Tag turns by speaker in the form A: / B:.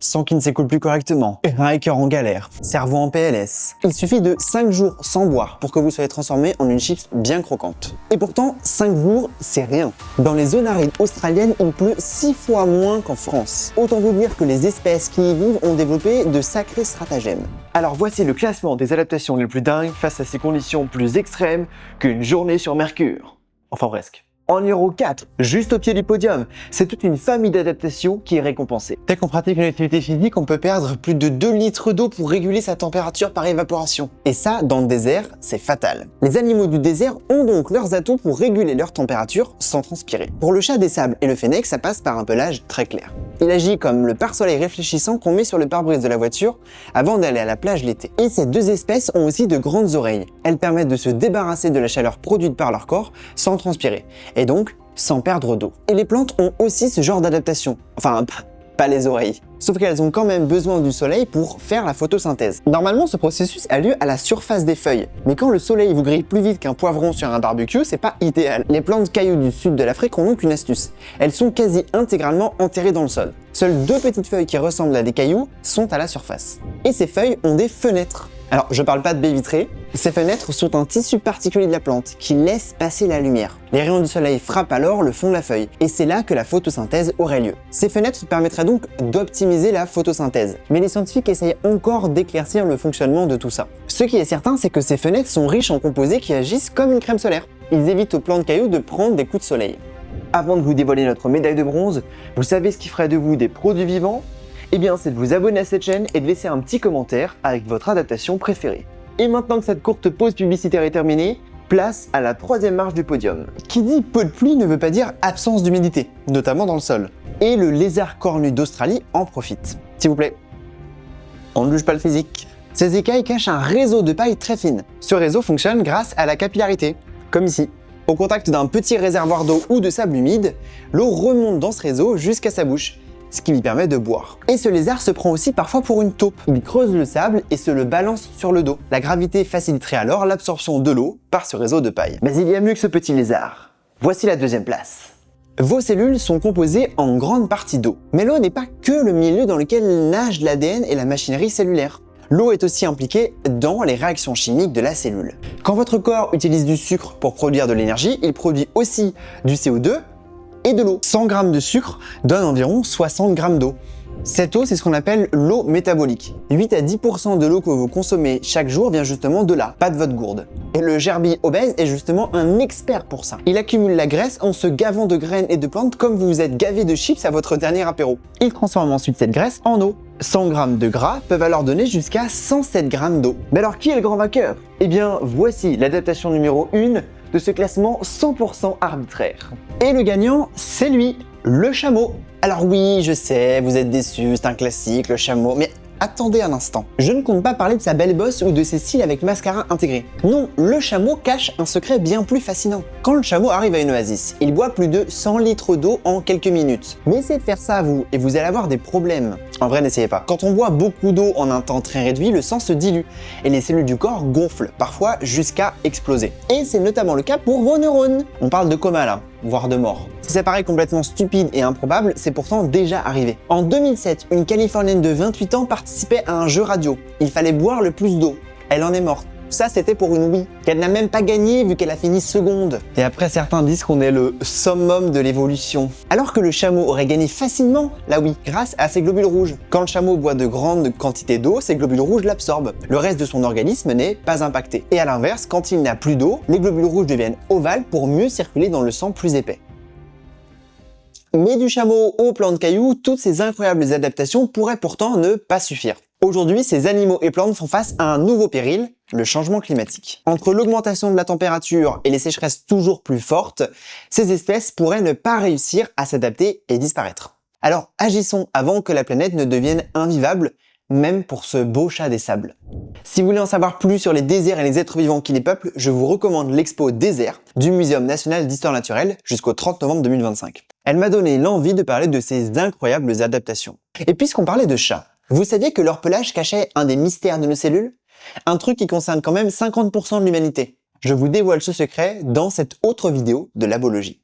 A: sang qui ne s'écoule plus correctement, rein et cœur en galère, cerveau en PLS. Il suffit de 5 jours sans boire pour que vous soyez transformé en une chips bien croquante. Et pourtant, 5 jours, c'est rien. Dans les zones arides australiennes, il pleut 6 fois moins qu'en France. Autant vous dire que les espèces qui y vivent ont développé de sacrés stratagèmes.
B: Alors voici le classement des adaptations les plus dingues face à ces conditions plus extrêmes qu'une journée sur Mercure. Enfin presque. En numéro 4, juste au pied du podium, c'est toute une famille d'adaptations qui est récompensée.
A: Dès qu'on pratique une activité physique, on peut perdre plus de 2 litres d'eau pour réguler sa température par évaporation. Et ça, dans le désert, c'est fatal. Les animaux du désert ont donc leurs atouts pour réguler leur température sans transpirer. Pour le chat des sables et le fennec, ça passe par un pelage très clair. Il agit comme le pare-soleil réfléchissant qu'on met sur le pare-brise de la voiture avant d'aller à la plage l'été. Et ces deux espèces ont aussi de grandes oreilles. Elles permettent de se débarrasser de la chaleur produite par leur corps sans transpirer. Et donc, sans perdre d'eau. Et les plantes ont aussi ce genre d'adaptation. Enfin, pas les oreilles. Sauf qu'elles ont quand même besoin du soleil pour faire la photosynthèse. Normalement, ce processus a lieu à la surface des feuilles. Mais quand le soleil vous grille plus vite qu'un poivron sur un barbecue, c'est pas idéal. Les plantes cailloux du sud de l'Afrique ont donc une astuce. Elles sont quasi intégralement enterrées dans le sol. Seules 2 petites feuilles qui ressemblent à des cailloux sont à la surface. Et ces feuilles ont des fenêtres. Alors, je parle pas de baies vitrées. Ces fenêtres sont un tissu particulier de la plante qui laisse passer la lumière. Les rayons du soleil frappent alors le fond de la feuille et c'est là que la photosynthèse aurait lieu. Ces fenêtres permettraient donc d'optimiser la photosynthèse. Mais les scientifiques essayent encore d'éclaircir le fonctionnement de tout ça. Ce qui est certain, c'est que ces fenêtres sont riches en composés qui agissent comme une crème solaire. Ils évitent aux plantes cailloux de prendre des coups de soleil.
B: Avant de vous dévoiler notre médaille de bronze, vous savez ce qui ferait de vous des produits vivants ? Eh bien, c'est de vous abonner à cette chaîne et de laisser un petit commentaire avec votre adaptation préférée. Et maintenant que cette courte pause publicitaire est terminée, place à la 3e marche du podium.
A: Qui dit peu de pluie ne veut pas dire absence d'humidité, notamment dans le sol. Et le lézard cornu d'Australie en profite. S'il vous plaît, on ne juge pas le physique. Ces écailles cachent un réseau de paille très fine. Ce réseau fonctionne grâce à la capillarité, comme ici. Au contact d'un petit réservoir d'eau ou de sable humide, l'eau remonte dans ce réseau jusqu'à sa bouche, ce qui lui permet de boire. Et ce lézard se prend aussi parfois pour une taupe. Il creuse le sable et se le balance sur le dos. La gravité faciliterait alors l'absorption de l'eau par ce réseau de paille.
B: Mais il y a mieux que ce petit lézard. Voici la 2e place.
A: Vos cellules sont composées en grande partie d'eau. Mais l'eau n'est pas que le milieu dans lequel nage l'ADN et la machinerie cellulaire. L'eau est aussi impliquée dans les réactions chimiques de la cellule. Quand votre corps utilise du sucre pour produire de l'énergie, il produit aussi du CO2 et de l'eau. 100 g de sucre donne environ 60 g d'eau. Cette eau, c'est ce qu'on appelle l'eau métabolique. 8 à 10% de l'eau que vous consommez chaque jour vient justement de là, pas de votre gourde. Et le gerbille obèse est justement un expert pour ça. Il accumule la graisse en se gavant de graines et de plantes comme vous vous êtes gavé de chips à votre dernier apéro. Il transforme ensuite cette graisse en eau. 100 g de gras peuvent alors donner jusqu'à 107 g d'eau.
B: Mais alors qui est le grand vainqueur ? Eh bien, voici l'adaptation numéro 1 de ce classement 100% arbitraire.
A: Et le gagnant, c'est lui, le chameau. Alors oui, je sais, vous êtes déçus, c'est un classique, le chameau, mais attendez un instant. Je ne compte pas parler de sa belle bosse ou de ses cils avec mascara intégré. Non, le chameau cache un secret bien plus fascinant. Quand le chameau arrive à une oasis, il boit plus de 100 litres d'eau en quelques minutes. Mais essayez de faire ça à vous, et vous allez avoir des problèmes. En vrai, n'essayez pas. Quand on boit beaucoup d'eau en un temps très réduit, le sang se dilue, et les cellules du corps gonflent, parfois jusqu'à exploser. Et c'est notamment le cas pour vos neurones. On parle de coma là, voire de mort. Si ça paraît complètement stupide et improbable, c'est pourtant déjà arrivé. En 2007, une Californienne de 28 ans participait à un jeu radio. Il fallait boire le plus d'eau. Elle en est morte. Ça, c'était pour une Wii, qu'elle n'a même pas gagné vu qu'elle a fini seconde. Et après, certains disent qu'on est le summum de l'évolution. Alors que le chameau aurait gagné facilement la Wii grâce à ses globules rouges. Quand le chameau boit de grandes quantités d'eau, ses globules rouges l'absorbent. Le reste de son organisme n'est pas impacté. Et à l'inverse, quand il n'a plus d'eau, les globules rouges deviennent ovales pour mieux circuler dans le sang plus épais. Mais du chameau aux plantes cailloux, toutes ces incroyables adaptations pourraient pourtant ne pas suffire. Aujourd'hui, ces animaux et plantes font face à un nouveau péril, le changement climatique. Entre l'augmentation de la température et les sécheresses toujours plus fortes, ces espèces pourraient ne pas réussir à s'adapter et disparaître. Alors agissons avant que la planète ne devienne invivable, même pour ce beau chat des sables. Si vous voulez en savoir plus sur les déserts et les êtres vivants qui les peuplent, je vous recommande l'expo Désert du Muséum national d'histoire naturelle jusqu'au 30 novembre 2025. Elle m'a donné l'envie de parler de ces incroyables adaptations. Et puisqu'on parlait de chats, vous saviez que leur pelage cachait un des mystères de nos cellules ? Un truc qui concerne quand même 50% de l'humanité. Je vous dévoile ce secret dans cette autre vidéo de labologie.